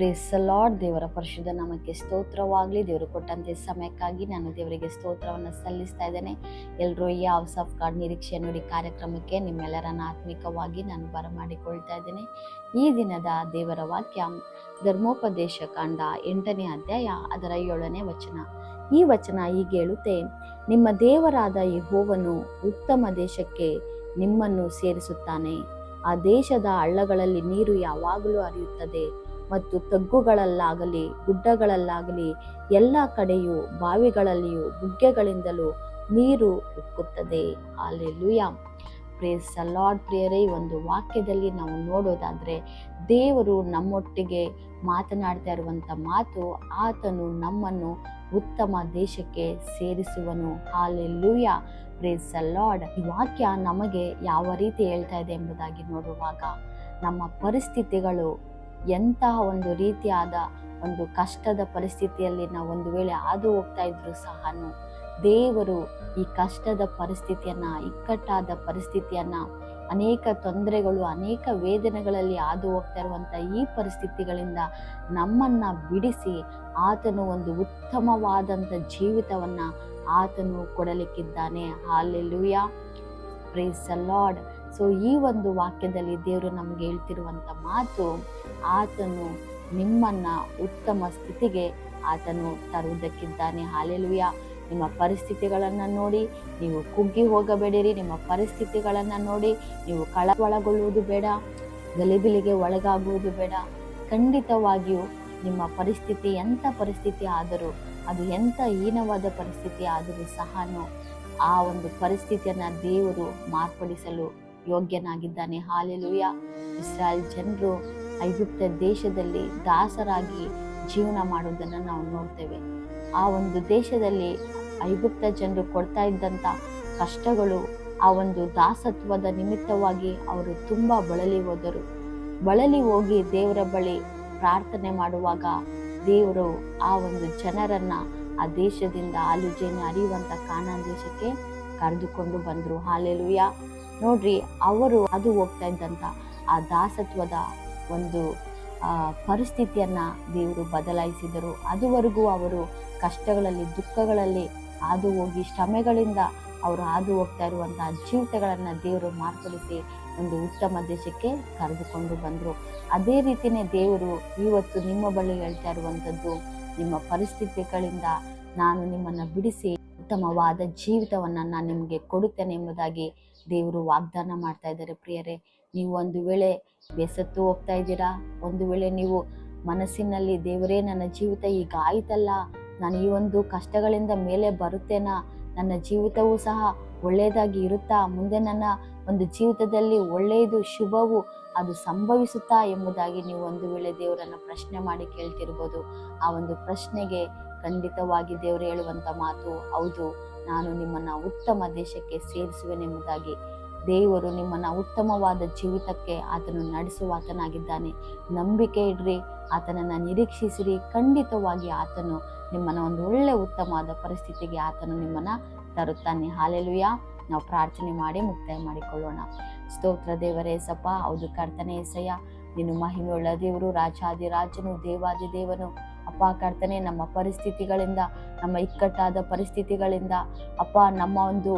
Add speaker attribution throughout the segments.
Speaker 1: Praise the lord. ದೇವರ ಪರಿಶುದ್ಧ ನಾಮಕ್ಕೆ ಸ್ತೋತ್ರವಾಗಲಿ. ದೇವರು ಕೊಟ್ಟಂತೆ ಸಮಯಕ್ಕಾಗಿ ನಾನು ದೇವರಿಗೆ ಸ್ತೋತ್ರವನ್ನು ಸಲ್ಲಿಸ್ತಾ ಇದ್ದೇನೆ. ಎಲ್ಲರೂ ಈ ಹೌಸ್ ಆಫ್ ಗಾಡ್ ನಿರೀಕ್ಷೆ ನುಡಿ ಕಾರ್ಯಕ್ರಮಕ್ಕೆ ನಿಮ್ಮೆಲ್ಲರನ್ನ ಆತ್ಮಿಕವಾಗಿ ನಾನು ಬರಮಾಡಿಕೊಳ್ತಾ ಇದ್ದೇನೆ. ಈ ದಿನದ ದೇವರ ವಾಕ್ಯ ಧರ್ಮೋಪದೇಶ ಕಾಂಡ 8ನೇ ಅಧ್ಯಾಯ ಅದರ 7ನೇ ವಚನ. ಈ ವಚನ ಹೀಗೆ ಹೇಳುತ್ತೆ, ನಿಮ್ಮ ದೇವರಾದ ಯೆಹೋವನು ಉತ್ತಮ ದೇಶಕ್ಕೆ ನಿಮ್ಮನ್ನು ಸೇರಿಸುತ್ತಾನೆ. ಆ ದೇಶದ ಹಳ್ಳಗಳಲ್ಲಿ ನೀರು ಯಾವಾಗಲೂ ಹರಿಯುತ್ತದೆ ಮತ್ತು ತಗ್ಗುಗಳಲ್ಲಾಗಲಿ ಗುಡ್ಡಗಳಲ್ಲಾಗಲಿ ಎಲ್ಲ ಕಡೆಯೂ ಬಾವಿಗಳಲ್ಲಿಯೂ ಬುಗ್ಗೆಗಳಿಂದಲೂ ನೀರು ಉಕ್ಕುತ್ತದೆ. ಹಲ್ಲೆಲೂಯಾ. Praise the lord. ಪ್ರಿಯರೇ, ಈ ಒಂದು ವಾಕ್ಯದಲ್ಲಿ ನಾವು ನೋಡೋದಾದ್ರೆ ದೇವರು ನಮ್ಮೊಟ್ಟಿಗೆ ಮಾತನಾಡ್ತಾ ಇರುವಂತ ಮಾತು, ಆತನು ನಮ್ಮನ್ನು ಉತ್ತಮ ದೇಶಕ್ಕೆ ಸೇರಿಸುವನು. ಹಲ್ಲೆಲೂಯಾ. Praise the lord. ಈ ವಾಕ್ಯ ನಮಗೆ ಯಾವ ರೀತಿ ಹೇಳ್ತಾ ಇದೆ ಎಂಬುದಾಗಿ ನೋಡುವಾಗ, ನಮ್ಮ ಪರಿಸ್ಥಿತಿಗಳು ಎಂತಹ ಒಂದು ರೀತಿಯಾದ ಒಂದು ಕಷ್ಟದ ಪರಿಸ್ಥಿತಿಯಲ್ಲಿ ನಾವು ಒಂದು ವೇಳೆ ಹಾದು ಹೋಗ್ತಾ ಇದ್ರು ಸಹ ದೇವರು ಈ ಕಷ್ಟದ ಪರಿಸ್ಥಿತಿಯನ್ನ, ಇಕ್ಕಟ್ಟಾದ ಪರಿಸ್ಥಿತಿಯನ್ನ, ಅನೇಕ ತೊಂದರೆಗಳು, ಅನೇಕ ವೇದನೆಗಳಲ್ಲಿ ಹಾದು ಹೋಗ್ತಾ ಇರುವಂತ ಈ ಪರಿಸ್ಥಿತಿಗಳಿಂದ ನಮ್ಮನ್ನ ಬಿಡಿಸಿ ಆತನು ಒಂದು ಉತ್ತಮವಾದಂಥ ಜೀವಿತವನ್ನ ಆತನು ಕೊಡಲಿಕ್ಕಿದ್ದಾನೆ. Hallelujah. Praise the lord. So ಈ ಒಂದು ವಾಕ್ಯದಲ್ಲಿ ದೇವರು ನಮ್ಗೆ ಹೇಳ್ತಿರುವಂತ ಮಾತು, ಆತನು ನಿಮ್ಮನ್ನ ಉತ್ತಮ ಸ್ಥಿತಿಗೆ ಆತನು ತರುವುದಕ್ಕಿದ್ದಾನೆ. ಹಲ್ಲೆಲೂಯಾ. ನಿಮ್ಮ ಪರಿಸ್ಥಿತಿಗಳನ್ನ ನೋಡಿ ನೀವು ಕುಗ್ಗಿ ಹೋಗಬೇಡಿರಿ. ನಿಮ್ಮ ಪರಿಸ್ಥಿತಿಗಳನ್ನ ನೋಡಿ ನೀವು ಒಳಗೊಳ್ಳುವುದು ಬೇಡ, ಗಲಿಬಿಲಿಗೆ ಒಳಗಾಗುವುದು ಬೇಡ. ಖಂಡಿತವಾಗಿಯೂ ನಿಮ್ಮ ಪರಿಸ್ಥಿತಿ ಎಂಥ ಪರಿಸ್ಥಿತಿ ಆದರೂ, ಅದು ಎಂಥ ಹೀನವಾದ ಪರಿಸ್ಥಿತಿ ಆದರೂ ಸಹ ಆ ಒಂದು ಪರಿಸ್ಥಿತಿಯನ್ನ ದೇವರು ಮಾರ್ಪಡಿಸಲು ಯೋಗ್ಯನಾಗಿದ್ದಾನೆ. ಹಲ್ಲೆಲೂಯಾ. ಇಸ್ರಾಯೇಲ್ ಜನರು ಐಗುಪ್ತ ದೇಶದಲ್ಲಿ ದಾಸರಾಗಿ ಜೀವನ ಮಾಡುವುದನ್ನು ನಾವು ನೋಡ್ತೇವೆ. ಆ ಒಂದು ದೇಶದಲ್ಲಿ ಐಗುಪ್ತ ಜನರು ಕೊಡ್ತಾ ಇದ್ದಂಥ ಕಷ್ಟಗಳು, ಆ ಒಂದು ದಾಸತ್ವದ ನಿಮಿತ್ತವಾಗಿ ಅವರು ತುಂಬಾ ಬಳಲಿ ಹೋಗಿ ದೇವರ ಬಳಿ ಪ್ರಾರ್ಥನೆ ಮಾಡುವಾಗ ದೇವರು ಆ ಒಂದು ಜನರನ್ನ ಆ ದೇಶದಿಂದ ಹಾಲು ಜೇನು ಹರಿಯುವಂತ ಕಾನಾನ್ ದೇಶಕ್ಕೆ ಕರೆದುಕೊಂಡು ಬಂದ್ರು. ಹಲ್ಲೆಲೂಯಾ. ನೋಡ್ರಿ, ಅವರು ಅದು ಹೋಗ್ತಾ ಇದ್ದಂತ ಆ ದಾಸತ್ವದ ಒಂದು ಪರಿಸ್ಥಿತಿಯನ್ನ ದೇವರು ಬದಲಾಯಿಸಿದರು. ಅದುವರೆಗೂ ಅವರು ಕಷ್ಟಗಳಲ್ಲಿ, ದುಃಖಗಳಲ್ಲಿ ಹಾದು ಹೋಗಿ, ಶ್ರಮೆಗಳಿಂದ ಅವರು ಹಾದು ಹೋಗ್ತಾ ಇರುವಂತಹ ಜೀವಿತಗಳನ್ನ ದೇವರು ಮಾರ್ಪಡಿಸಿ ಒಂದು ಉತ್ತಮ ದೇಶಕ್ಕೆ ಕರೆದುಕೊಂಡು ಬಂದರು. ಅದೇ ರೀತಿನೇ ದೇವರು ಇವತ್ತು ನಿಮ್ಮ ಬಳಿ ಹೇಳ್ತಾ ಇರುವಂಥದ್ದು, ನಿಮ್ಮ ಪರಿಸ್ಥಿತಿಗಳಿಂದ ನಾನು ನಿಮ್ಮನ್ನು ಬಿಡಿಸಿ ಉತ್ತಮವಾದ ಜೀವಿತವನ್ನ ನಾನು ನಿಮಗೆ ಕೊಡುತ್ತೇನೆ ಎಂಬುದಾಗಿ ದೇವರು ವಾಗ್ದಾನ ಮಾಡ್ತಾ ಇದ್ದಾರೆ. ಪ್ರಿಯರೇ, ನೀವು ಒಂದು ವೇಳೆ ಬೆಸತ್ತು ಹೋಗ್ತಾ ಇದ್ದೀರಾ, ಒಂದು ವೇಳೆ ನೀವು ಮನಸ್ಸಿನಲ್ಲಿ ದೇವರೇ ನನ್ನ ಜೀವಿತ ಈಗ ಆಯ್ತಲ್ಲ, ನಾನು ಈ ಒಂದು ಕಷ್ಟಗಳಿಂದ ಮೇಲೆ ಬರುತ್ತೇನಾ, ನನ್ನ ಜೀವಿತವೂ ಸಹ ಒಳ್ಳೆಯದಾಗಿ ಇರುತ್ತಾ, ಮುಂದೆ ನನ್ನ ಒಂದು ಜೀವಿತದಲ್ಲಿ ಒಳ್ಳೆಯದು ಶುಭವು ಅದು ಸಂಭವಿಸುತ್ತಾ ಎಂಬುದಾಗಿ ನೀವು ಒಂದು ವೇಳೆ ದೇವರನ್ನ ಪ್ರಶ್ನೆ ಮಾಡಿ ಕೇಳ್ತಿರ್ಬೋದು. ಆ ಒಂದು ಪ್ರಶ್ನೆಗೆ ಖಂಡಿತವಾಗಿ ದೇವರು ಹೇಳುವಂತ ಮಾತು, ಹೌದು, ನಾನು ನಿಮ್ಮನ್ನ ಉತ್ತಮ ದೇಶಕ್ಕೆ ಸೇರಿಸುವೆನೆಂಬುದಾಗಿ. ದೇವರು ನಿಮ್ಮನ್ನ ಉತ್ತಮವಾದ ಜೀವಿತಕ್ಕೆ ಆತನು ನಡೆಸುವ ಆತನಾಗಿದ್ದಾನೆ. ನಂಬಿಕೆ ಇಡ್ರಿ, ಆತನನ್ನ ನಿರೀಕ್ಷಿಸಿರಿ. ಖಂಡಿತವಾಗಿ ಆತನು ನಿಮ್ಮನ್ನ ಒಂದು ಒಳ್ಳೆ ಉತ್ತಮವಾದ ಪರಿಸ್ಥಿತಿಗೆ ಆತನು ನಿಮ್ಮನ್ನ ತರುತ್ತಾನೆ. ಹಲ್ಲೆಲೂಯಾ. ನಾವು ಪ್ರಾರ್ಥನೆ ಮಾಡಿ ಮುಕ್ತಾಯ ಮಾಡಿಕೊಳ್ಳೋಣ. ಸ್ತೋತ್ರ ದೇವರೇ ಸಪ್ಪ. ಹೌದು ಕರ್ತನೇ ಏಸಯ್ಯ, ನೀನು ಮಹಿಮೆಯುಳ್ಳ ದೇವರು, ರಾಜಾದಿರಾಜನು, ದೇವಾದಿ ದೇವನು. ಅಪ್ಪ ಕರ್ತನೆ, ನಮ್ಮ ಪರಿಸ್ಥಿತಿಗಳಿಂದ, ನಮ್ಮ ಇಕ್ಕಟ್ಟಾದ ಪರಿಸ್ಥಿತಿಗಳಿಂದ ಅಪ್ಪ, ನಮ್ಮ ಒಂದು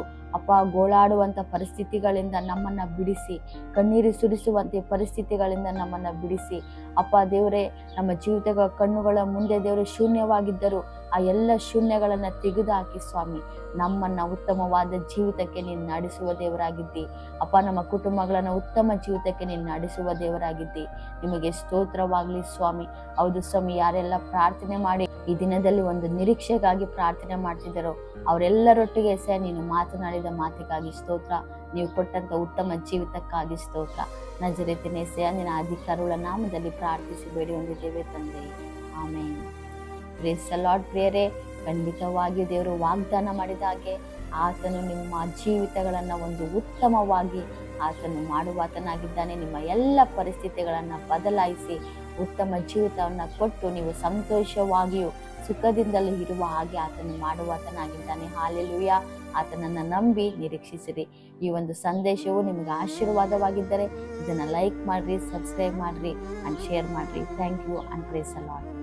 Speaker 1: ಗೋಳಾಡುವಂಥ ಪರಿಸ್ಥಿತಿಗಳಿಂದ ನಮ್ಮನ್ನ ಬಿಡಿಸಿ, ಕಣ್ಣೀರು ಸುರಿಸುವಂತೆ ಪರಿಸ್ಥಿತಿಗಳಿಂದ ನಮ್ಮನ್ನ ಬಿಡಿಸಿ ಅಪ್ಪ ದೇವರೇ, ನಮ್ಮ ಜೀವಿತಗಳ ಕಣ್ಣುಗಳ ಮುಂದೆ ದೇವರು ಶೂನ್ಯವಾಗಿದ್ದರು, ಆ ಎಲ್ಲ ಶೂನ್ಯಗಳನ್ನ ತೆಗೆದುಹಾಕಿ ಸ್ವಾಮಿ, ನಮ್ಮನ್ನ ಉತ್ತಮವಾದ ಜೀವಿತಕ್ಕೆ ನೀನು ನಡೆಸುವ ದೇವರಾಗಿದ್ದಿ ಅಪ್ಪ. ನಮ್ಮ ಕುಟುಂಬಗಳನ್ನ ಉತ್ತಮ ಜೀವಿತಕ್ಕೆ ನೀನು ನಡೆಸುವ ದೇವರಾಗಿದ್ದಿ. ನಿಮಗೆ ಸ್ತೋತ್ರವಾಗ್ಲಿ ಸ್ವಾಮಿ. ಹೌದು ಸ್ವಾಮಿ, ಯಾರೆಲ್ಲ ಪ್ರಾರ್ಥನೆ ಮಾಡಿ ಈ ದಿನದಲ್ಲಿ ಒಂದು ನಿರೀಕ್ಷೆಗಾಗಿ ಪ್ರಾರ್ಥನೆ ಮಾಡ್ತಿದ್ದಾರೋ ಅವರೆಲ್ಲರೊಟ್ಟಿಗೆ ಸಹ ನೀನು ಮಾತನಾಡಿದ ಮಾತಿಗಾಗಿ ಸ್ತೋತ್ರ. ನೀವು ಕೊಟ್ಟಂತ ಉತ್ತಮ ಜೀವಿತಕ್ಕಾಗಿ ಸ್ತೋತ್ರ. ನಜರೇತಿನ ಯೇಸುವಿನ ನಿನ್ನ ಅಧಿಕಾರವುಳ್ಳ ನಾಮದಲ್ಲಿ ಪ್ರಾರ್ಥಿಸಿ ಬೇಡಿ ಹೊಂದಿದ್ದೇವೆ ತಂದೆ, ಆಮೇನ್. Praise the lord. ಪ್ರಿಯರೇ, ಖಂಡಿತವಾಗಿ ದೇವರು ವಾಗ್ದಾನ ಮಾಡಿದ ಹಾಗೆ ಆತನು ನಿಮ್ಮ ಜೀವಿತಗಳನ್ನ ಒಂದು ಉತ್ತಮವಾಗಿ ಆತನು ಮಾಡುವಾತನಾಗಿದ್ದಾನೆ. ನಿಮ್ಮ ಎಲ್ಲ ಪರಿಸ್ಥಿತಿಗಳನ್ನ ಬದಲಾಯಿಸಿ ಉತ್ತಮ ಜೀವಿತವನ್ನ ಕೊಟ್ಟು ನೀವು ಸಂತೋಷವಾಗಿಯೂ ಸುಖದಿಂದಲೂ ಇರುವ ಹಾಗೆ ಆತನು ಮಾಡುವಾತನಾಗಿದ್ದಾನೆ. ಹಾಲೆಲೂಯ. ಆತನನ್ನು ನಂಬಿ ನಿರೀಕ್ಷಿಸಿರಿ. ಈ ಒಂದು ಸಂದೇಶವು ನಿಮಗೆ ಆಶೀರ್ವಾದವಾಗಿದ್ದರೆ ಇದನ್ನು ಲೈಕ್ ಮಾಡಿರಿ, ಸಬ್ಸ್ಕ್ರೈಬ್ ಮಾಡಿರಿ ಅಂಡ್ ಶೇರ್ ಮಾಡಿರಿ. Thank you and praise the lord.